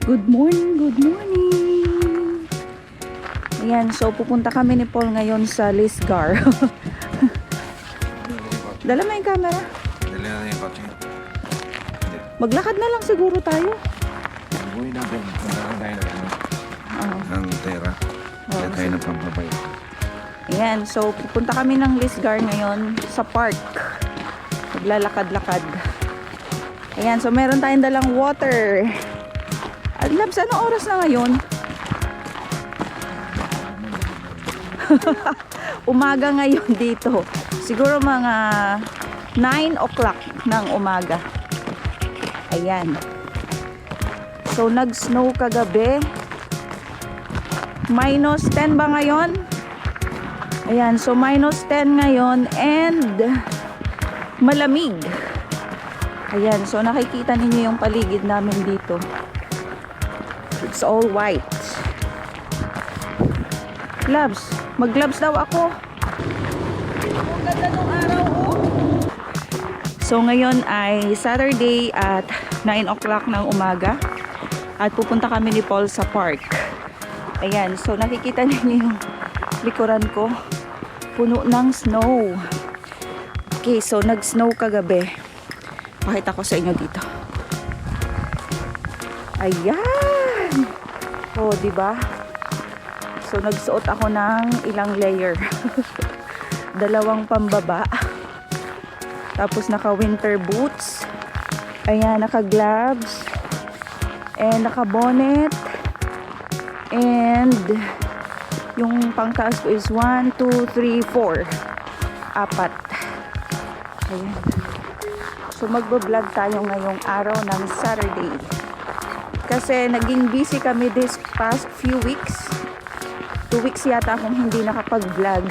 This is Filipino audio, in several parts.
Good morning, good morning. Ayan, so pupunta kami ni Paul ngayon sa Lisgar. Dala mo yung camera? Dali na yung kotse. Maglakad na lang siguro tayo. Buhay natin. Magkakaroon tayo ng tera. Kaya tayo ng pampabay. Ayan, so pupunta kami ng Lisgar ngayon sa park. Maglalakad-lakad. Ayan, so meron tayong dalang water. Labs, anong oras na ngayon? Umaga ngayon dito. Siguro mga 9 o'clock ng umaga. Ayan. So nag-snow kagabi. Minus 10 ba ngayon? Ayan, so minus 10 ngayon and malamig. Ayan, so nakikita ninyo yung paligid namin dito. It's all white. Gloves. Mag-gloves daw ako. Ang ganda ng araw, oh. So ngayon ay Saturday at 9 o'clock ng umaga. At pupunta kami ni Paul sa park. Ayan, so nakikita niyo yung likuran ko. Puno ng snow. Okay, so nag-snow kagabi. Pakita ko sa inyo dito. Ayan. Oh, di ba? So nagsuot ako ng ilang layer. Dalawang pambaba. Tapos naka winter boots. Ayan, naka gloves. And naka bonnet. And yung pangtaas ko is 1, 2, 3, 4. Apat. Ayan. So magbablog tayo ngayong araw ng Saturday. Kasi naging busy kami this past few weeks. 2 weeks yata akong hindi nakapag-vlog.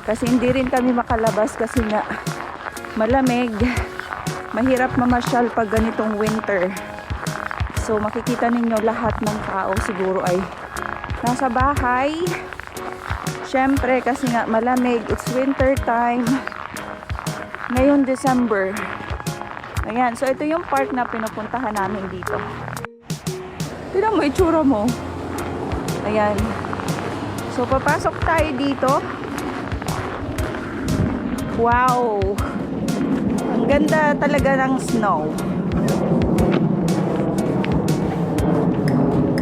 Kasi hindi rin kami makalabas kasi nga malamig. Mahirap mamasyal pag ganitong winter. So makikita ninyo lahat ng tao siguro ay nasa bahay. Syempre kasi nga malamig. It's winter time. Ngayon December. Ayan, so ito yung park na pinupuntahan namin dito. Tignan mo itsura mo. Ayan. So papasok tayo dito. Wow. Ang ganda talaga ng snow.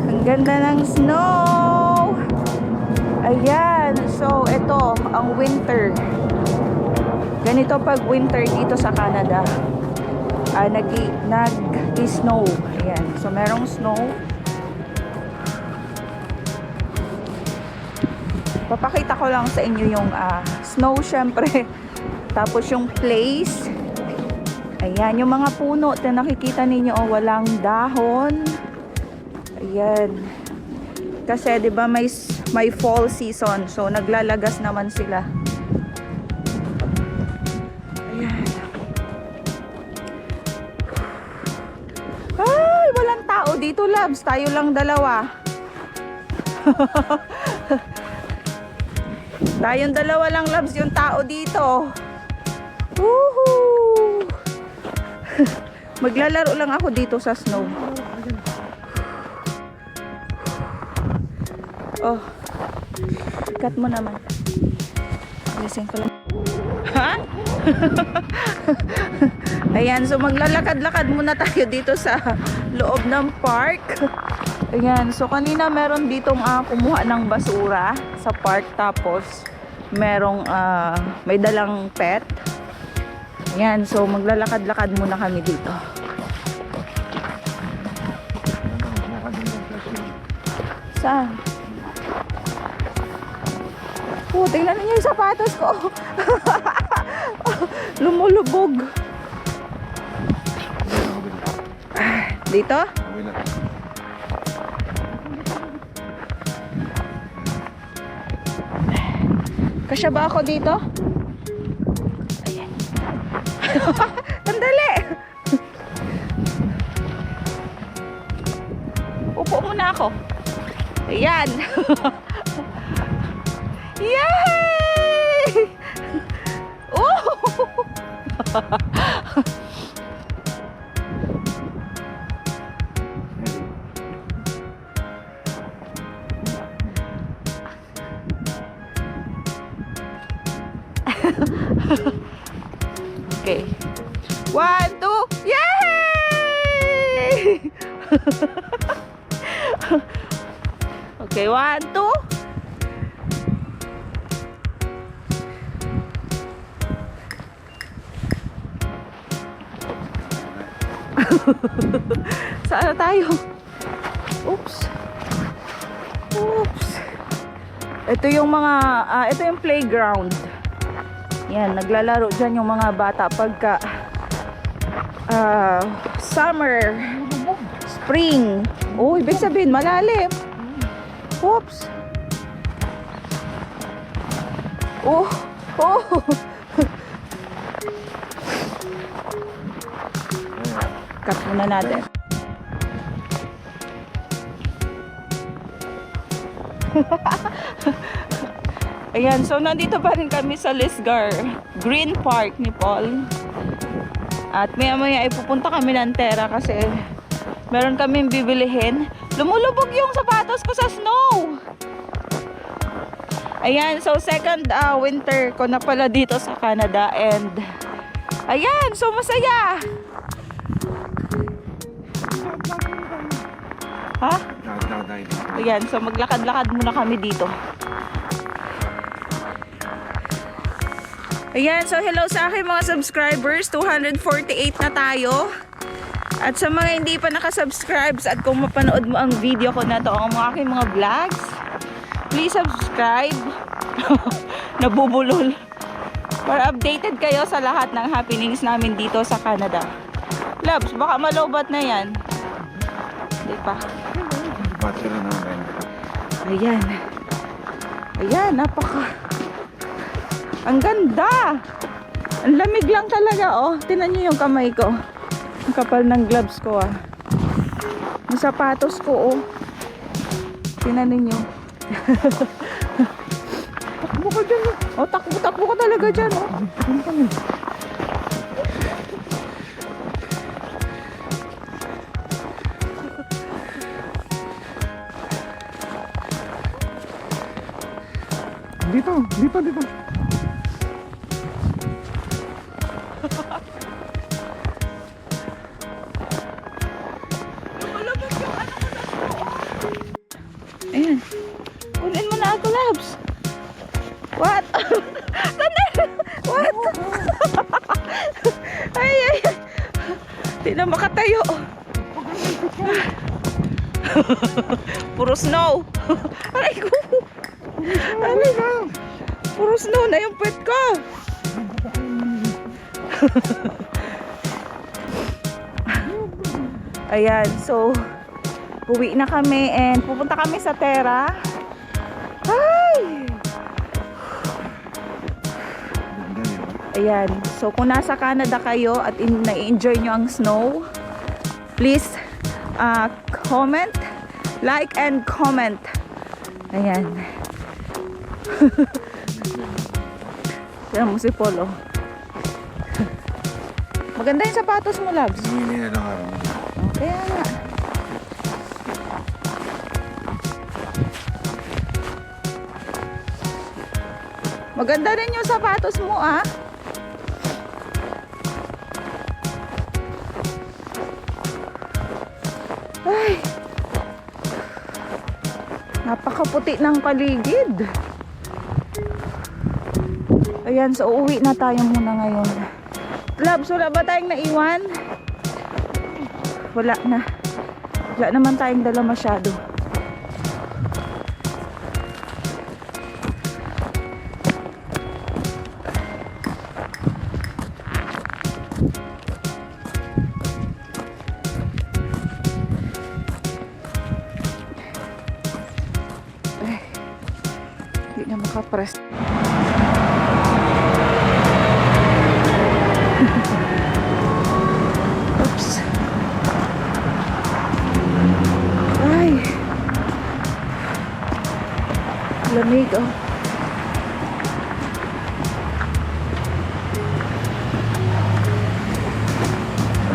Ang ganda ng snow. Ayan. So ito ang winter. Ganito pag winter dito sa Canada. Nag-snow. Ayan. So merong snow. Papakita ko lang sa inyo yung snow syempre. Tapos yung place. Ayan, yung mga puno na nakikita ninyo, oh, walang dahon. Ayan. Kasi 'di ba may fall season. So naglalagas naman sila. Ayan. Ay, walang tao dito, loves. Tayo lang dalawa. Tayong dalawa lang, loves, yung tao dito. Woohoo! Maglalaro lang ako dito sa snow. Oh. Cut mo naman. Alisin ko lang. Ha? Ayan, so maglalakad-lakad muna tayo dito sa loob ng park. Ayan, so kanina meron ditong kumuha ng basura sa park, tapos merong may dalang pet. Ayan, so maglalakad-lakad muna kami dito. Saan? Oh, tingnan niyo yung sapatos ko. Lumulubog. Dito? Kasya ba ako dito? Ayan. Sandali! Upo muna ako. Ayan. Yay! Oh! Okay. 1, 2, yay! Okay, 1, 2. Saan na tayo? Oops. Oops. Ito yung mga, ito yung playground. Yan, naglalaro dyan yung mga bata pagka summer, spring. Oh, ibig sabihin, malalim. Oops. Oh, oh. Cut muna natin. Ayan, so nandito pa rin kami sa Lisgar Green Park ni Paul. At maya-maya ay pupunta kami ng Terra kasi meron kaming bibilihin. Lumulubog yung sapatos ko sa snow. Ayan, so second winter ko na pala dito sa Canada and ayan, so masaya. Ha? Ayan, so maglakad-lakad muna kami dito. Ayan, so hello sa aking mga subscribers. 248 na tayo. At sa mga hindi pa nakasubscribes at kung mapanood mo ang video ko na to, ang mga aking mga vlogs, please subscribe. Nabubulol. Para updated kayo sa lahat ng happenings namin dito sa Canada. Labs, baka malobat na yan. Hindi pa. Ayan. Ayan, napaka... Ang ganda! Ang lamig lang talaga, oh. Tingnan niyo yung kamay ko. Ang kapal ng gloves ko, ah. Yung sapatos ko, oh. Tingnan niyo. Takbo ka dyan, oh. Oh, takbo ka talaga dyan, oh. Dito. Ayan. Kunin mo na ako, Labs. What? What? Ay. Di na makatayo. Puro snow. Aray ko. Aray ko. Puro snow na yung pet ko. Ayan, so uwi na kami and pupunta kami sa Terra. Ay! Ayan, so kung nasa Canada kayo at na-enjoy nyo ang snow, please comment, like and comment. Ayan. Tignan mo si Polo. Maganda yung sapatos mo, Labs. Hindi na lang araw. Kaya nga. Maganda rin yung sapatos mo, ah. Ay. Napakaputi ng paligid. Ayan, so uuwi na tayo muna ngayon. Labs, wala ba tayong naiwan? Wala na. Wala naman tayong dala masyado. Ay, hindi na makapress. Oops. Ay. Lamig, oh.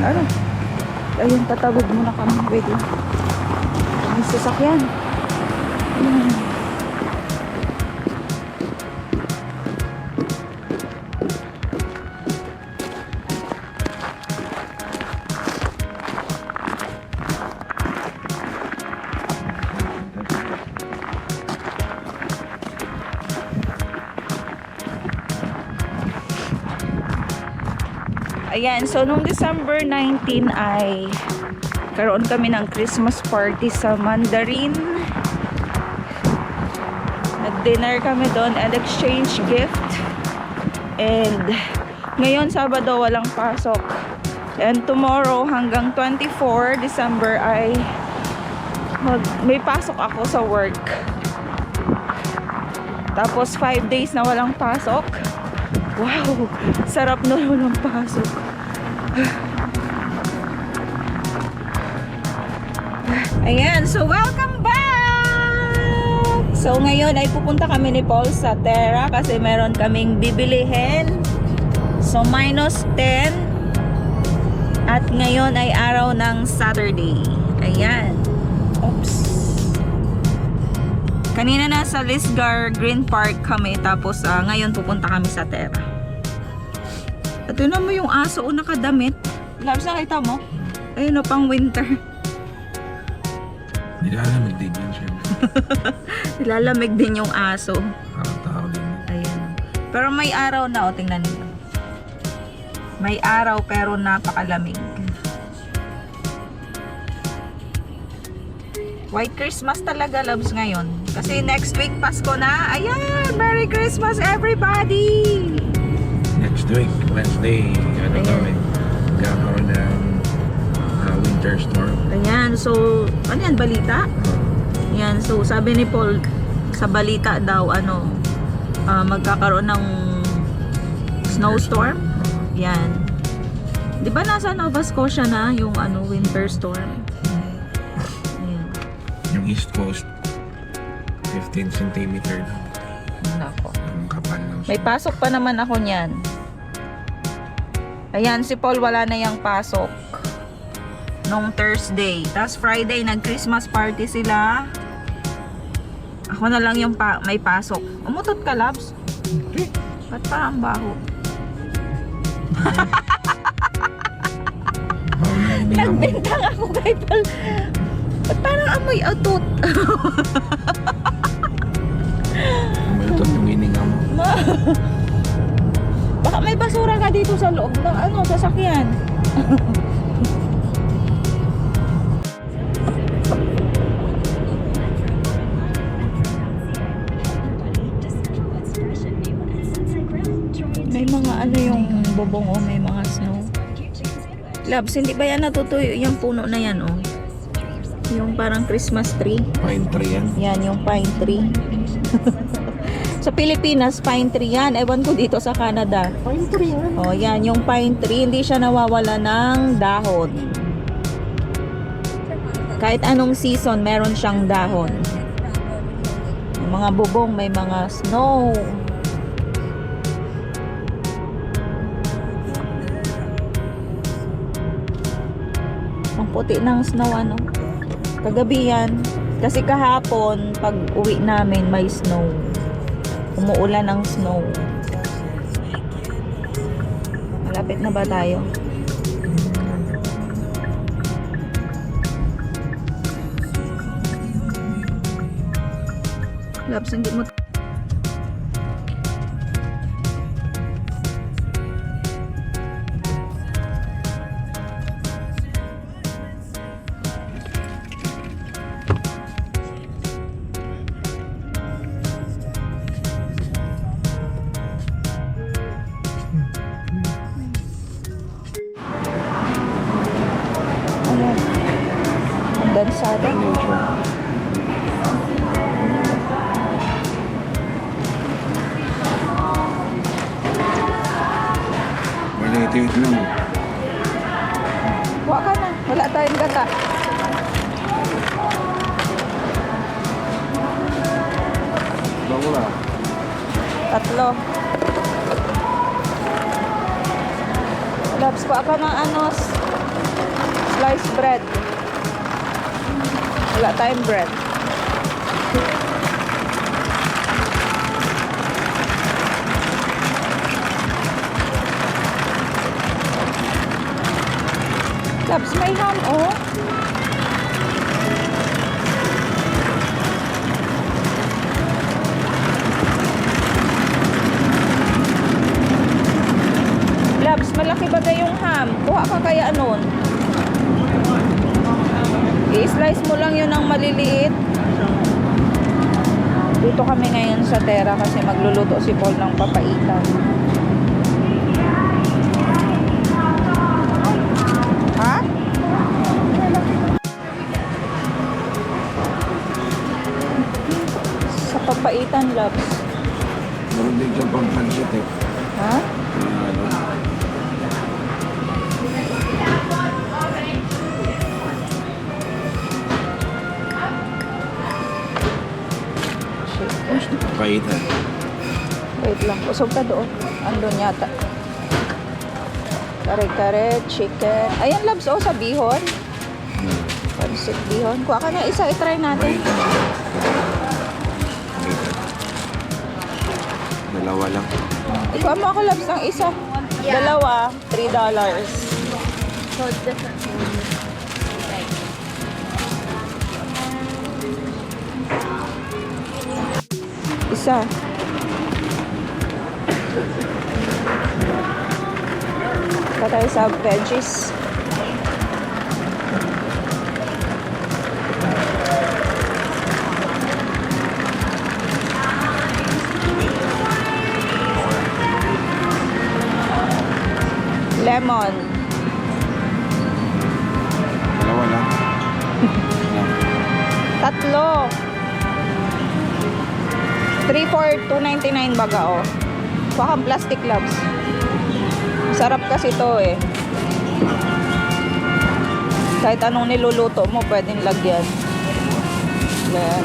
Ano? Ayun, tatawid muna kami. Wait lang. May sasakyan. Ayan. Ayan, so nung December 19 ay karoon kami ng Christmas party sa Mandarin. Nag-dinner kami doon and exchange gift. And ngayon Sabado walang pasok. And tomorrow hanggang 24 December ay may pasok ako sa work. Tapos 5 days na walang pasok. Wow, sarap na walang pasok. Ayan, so welcome back! So ngayon ay pupunta kami ni Paul sa Terra kasi meron kaming bibilihin. So minus 10. At ngayon ay araw ng Saturday. Ayan. Oops. Kanina nasa Lisgar Green Park kami, tapos ngayon pupunta kami sa Terra. At yun mo yung aso o nakadamit. Labs, nakita mo? Ayun o, pang winter. Nilalamig din yan siya. Nilalamig din yung aso. Tao din. Ayan. Pero may araw na, o tingnan niyo. May araw pero napakalamig. White Christmas talaga, loves, ngayon. Kasi next week, Pasko na. Ayan! Merry Christmas, everybody! Next week, Wednesday, magkakaroon ng winter storm. Ayan, so, ano yan, balita? Ayan, so, sabi ni Paul, sa balita daw, magkakaroon ng snowstorm. Yan. Di ba nasa Nova Scotia na yung winter storm? Ayan. Yung East Coast, 15 centimeter. Nako. Ang kapal ng May pasok pa naman ako niyan. Ayan, si Paul wala na yung pasok nung Thursday. Tapos Friday, nag-Christmas party sila. Ako na lang yung may pasok. Umutot ka, Labs? Ba't parang baho? Nagbintang ako kay Paul. Ba't parang amoy utot? Amoy utot yung hininga mo. Baka may basura ka dito sa loob ng sasakyan. May mga yung bubong may mga snow. Labs, hindi ba yan natutuyo yung puno na yan Yung parang Christmas tree. Pine tree yan. Yan, yung pine tree. Sa Pilipinas, pine tree yan. Ewan ko dito sa Canada. Pine tree yan. Yan, yung pine tree, hindi siya nawawala ng dahon. Kahit anong season, meron siyang dahon. Yung mga bubong, may mga snow. Ang puti ng snow, kagabi yan. Kasi kahapon, pag uwi namin, may snow. Umuulan ng snow. Malapit na ba tayo? Labs, hindi mo... Dansada. Maliit lang. Huwag ka na. Wala tayong gata. Wala. 3. Labs, kuha ka ng sliced bread. Wala tayong bread. Labs, may ham, Labs, malaki ba yung ham? ka kaya nun? I-slice mo lang yun ng maliliit. Dito kami ngayon sa Terra kasi magluluto si Paul ng papaitan. Ha? Sa papaitan, loves. Meron din dyan pang pansit eh. Ha? Ano? Gusto ko kaitan. Wait lang. Usog ka doon. Andun yata. Kare-kare, chicken. Ayan, loves. Oh, sa bihon. Pansit bihon. Kuha ka na isa. I-try natin. Kaitan. Dalawa lang. Ikuha mo ako, loves, ng isa. Yeah. Dalawa, $3. So different. Isa. Ito tayo sa veggies. Lemon. Dalawa lang. Tatlo. 3 for $2.99 baga, oh. Kuha kang plastic, loves. Sarap kasi to eh. Kahit anong niluluto mo, pwedeng lagyan. Yan.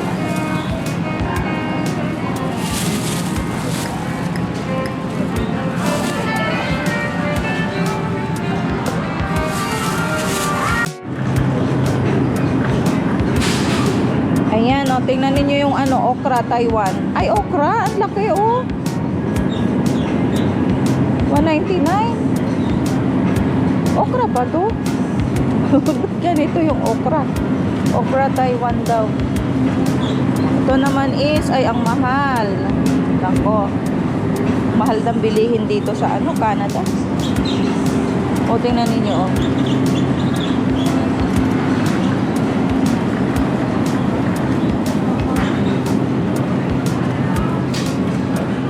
Ayan, oh, tingnan ninyo yung ano, okra, Taiwan. Ay, okra, ang laki, oh. $1.99. Okra ba to? Ba't ganito yung okra? Okra, Taiwan daw. Ito naman is, ay, ang mahal. Nako. Mahal dang bilihin dito sa ano, Canada. O, tingnan ninyo, oh.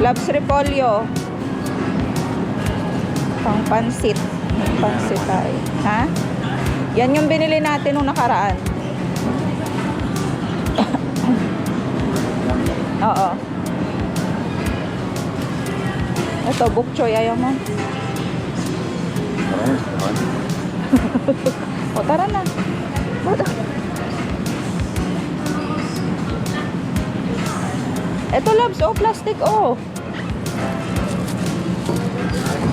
Loves repolyo. Pang pansit. Pansit tayo. Ha? Yan yung binili natin nung nakaraan. Oo. Ito, bok choy. Ayaw mo. O, tara na. Ito, loves. Oh, plastic. Oh.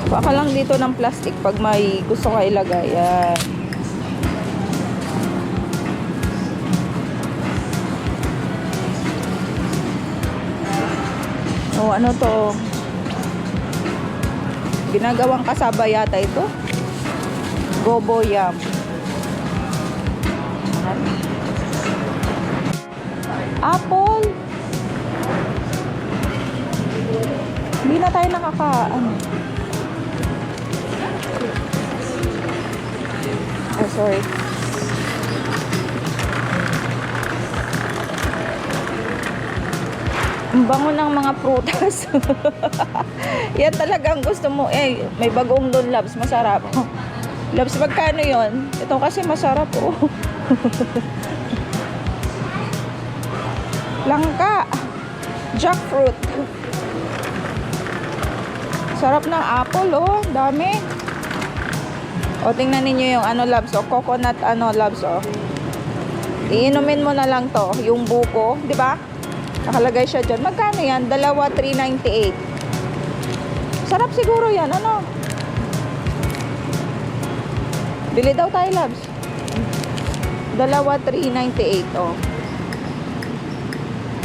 Baka lang dito ng plastic pag may gusto ka ilagay. Yan. Oh, ano to? Ginagawang kasaba yata ito. Gobo yam. Apple. Hindi na tayo ano. Oh, sorry. Ang bango ng mga prutas. Yan talagang gusto mo. Eh, may bagong doon, loves. Masarap. Loves, magkano yon? Ito kasi masarap, oh. Langka. Jackfruit. Sarap ng apple, oh. Dami. O, tingnan ninyo yung ano, loves, o. Coconut, ano, loves, o. Iinumin mo na lang to. Yung buko, di ba? Nakalagay siya dyan. Magkano yan? Dalawa, $3.98. Sarap siguro yan, ano? Bili daw tayo, loves. Dalawa, $3.98, o.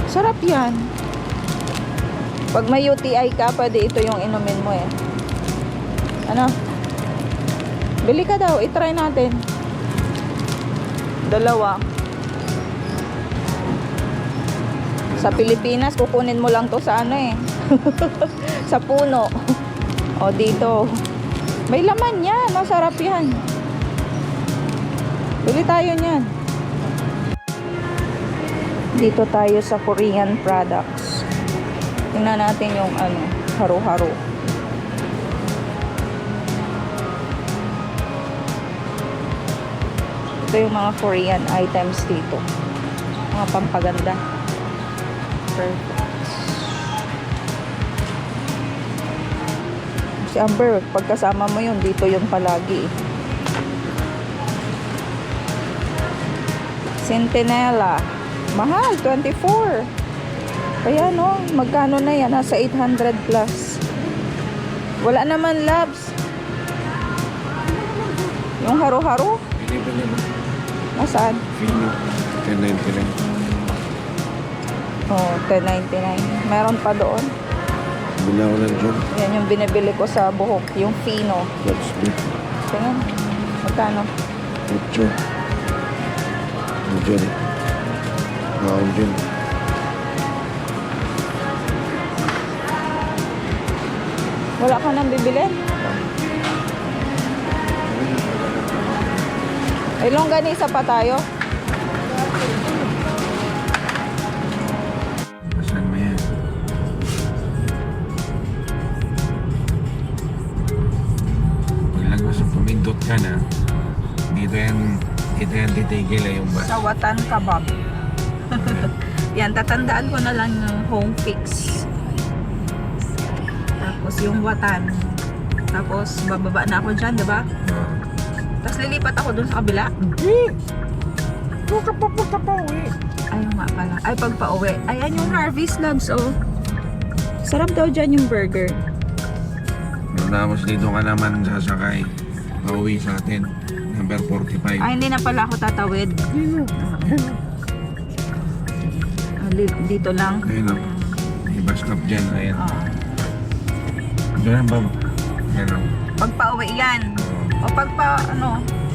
Sarap yan. Pag may UTI ka, pwede ito yung inumin mo, eh. Ano? Bili ka daw, i-try natin. Dalawa. Sa Pilipinas, kukunin mo lang to sa ano eh. Sa puno. O dito. May laman yan. Masarap yan. Bili tayo niyan. Dito tayo sa Korean products. Tingnan natin yung ano, haro-haro. Ito yung mga Korean items dito. Mga pampaganda. Perfect. Si Amber, pagkasama mo yun, dito yun palagi. Centinela. Mahal, 24. Kaya no, magkano na yan? Nasa 800 plus. Wala naman, Labs. Yung haro-haro? Binibili mo. Nasaan? Fino. 10.99. Oh, 10.99. Meron pa doon. Bili ako ng dyan. Yan yung binibili ko sa buhok. Yung Fino. That's good. Tingnan. Magkano? 8. Ang dyan. Ang dyan. Wala ka nang bibili? Ay, longganisa pa tayo? Saan mo yan? Pag lang gusto pumindot ka na, dito yan titigil yung bus. Sa Watan Kebab. Yan, tatandaan ko na lang yung home fix. Tapos yung Watan. Tapos bababa na ako dyan, diba? Tapos lilipat ako dun sa kabila. Huwag ka papunta pa uwi. Ayun nga pala. Ay, pag pauwi. Ayan yung Harvey's Labs, oh. Sarap daw dyan yung burger. Tapos dito ka naman sasakay. Pauwi sa atin. Number 45. Ay, hindi na pala ako tatawid. Dito lang. Ayun o. May bus stop dyan. Ayan. Oh. Doon ba? Ayan o. Pag pauwi yan. O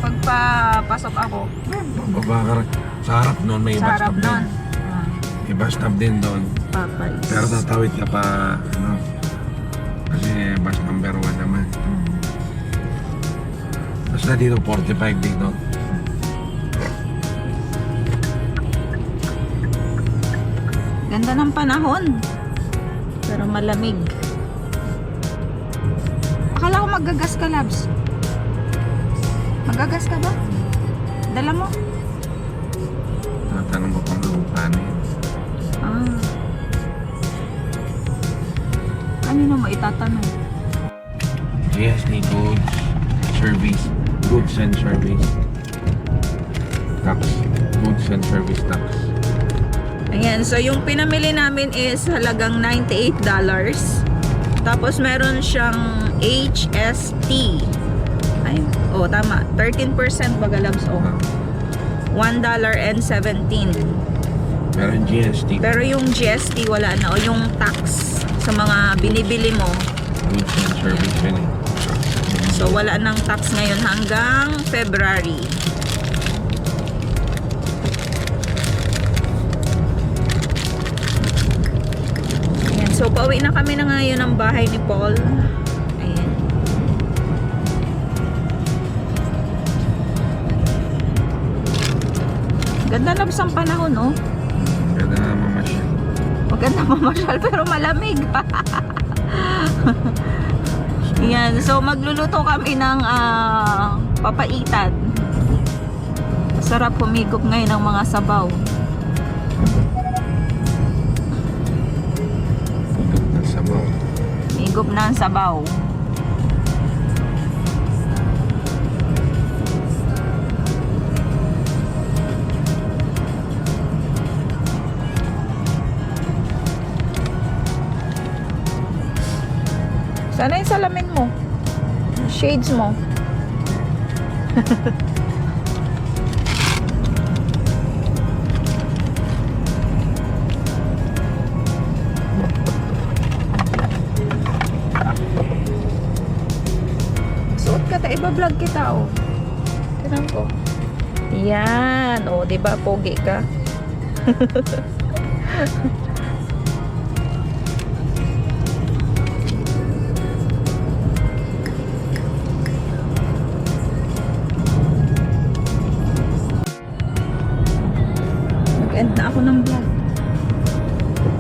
pagpasok ako. Baba ka rin. Sa harap nun may Sa bus harap stop din. nun. May bus stop din doon. Papay's. Pero tatawid ka pa, ano, kasi bus number 1 naman. Basta dito, 45 dito. Ganda ng panahon. Pero malamig. Akala ko magagas ka, Labs. Magagas ka ba? Dala mo? Tatanong ko kung paano yun. Ah. Kanino mo itatanong? GST goods, service, goods and service tax, goods and service tax. Ayan, so yung pinamili namin is halagang $98. Tapos meron siyang HST. Ay, oh tama, 13% baga, Labs, oh. $1.17. Pero yung GST, Pero yung GST wala na, o yung tax sa mga binibili mo. goods and service yun eh. So wala nang tax ngayon hanggang February. Ayan, so pauwi na kami na ngayon ng bahay ni Paul. Ayan. Ganda na ang panahon, no? Ganda na mamasyal. Maganda mamasyal pero malamig. Yan, so magluluto kami ng papaitan. Sarap humigop ngayon ng mga sabaw. Higop ng sabaw. Higop na ang sabaw. Sana yung salamin mo. Shades mo. Suot ka ta, iba-vlog kita, oh. Tignan ko. Yan, oh, 'di ba pogi ka? mag-end na ako ng vlog.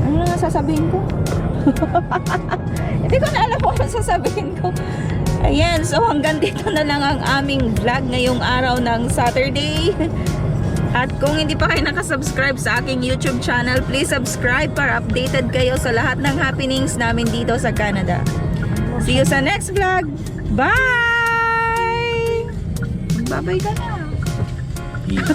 Ano na nga sasabihin ko? Hindi ko na alam kung ano sasabihin ko. Ayan, so hanggang dito na lang ang aming vlog ngayong araw ng Saturday. At kung hindi pa kayo nakasubscribe sa aking YouTube channel, please subscribe para updated kayo sa lahat ng happenings namin dito sa Canada. See you sa next vlog. Bye! Bye-bye ka na. Yeah.